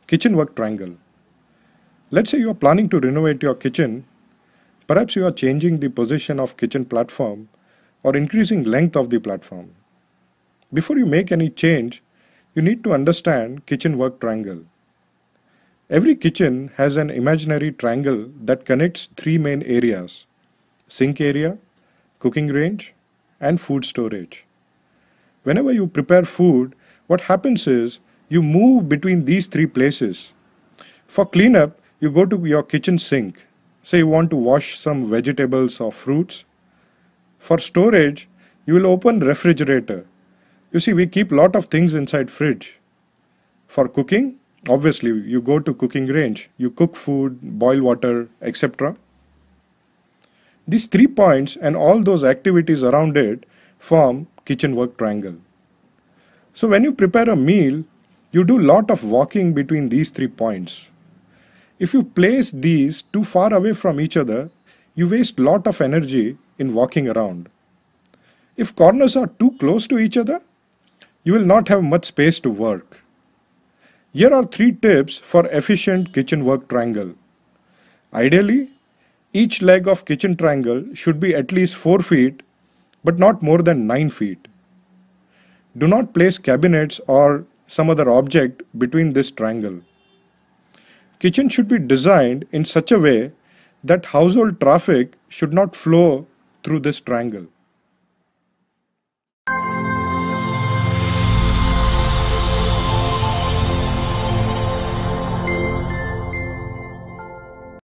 Kitchen work triangle. Let's say you are planning to renovate your kitchen. Perhaps you are changing the position of kitchen platform or increasing length of the platform. Before you make any change, you need to understand kitchen work triangle. Every kitchen has an imaginary triangle that connects three main areas: sink area, cooking range, and food storage. Whenever you prepare food, what happens is you move between these three places. For cleanup, you go to your kitchen sink. Say you want to wash some vegetables or fruits. For storage, you will open refrigerator. You see, we keep lot of things inside fridge. For cooking, obviously you go to cooking range. You cook food, boil water, etc. These 3 points and all those activities around it form kitchen work triangle. So when you prepare a meal, you do lot of walking between these 3 points. If you place these too far away from each other, you waste lot of energy in walking around. If corners are too close to each other, you will not have much space to work. Here are 3 tips for efficient kitchen work triangle. Ideally, each leg of kitchen triangle should be at least 4 feet, but not more than 9 feet. Do not place cabinets or some other object between this triangle. Kitchen should be designed in such a way that household traffic should not flow through this triangle.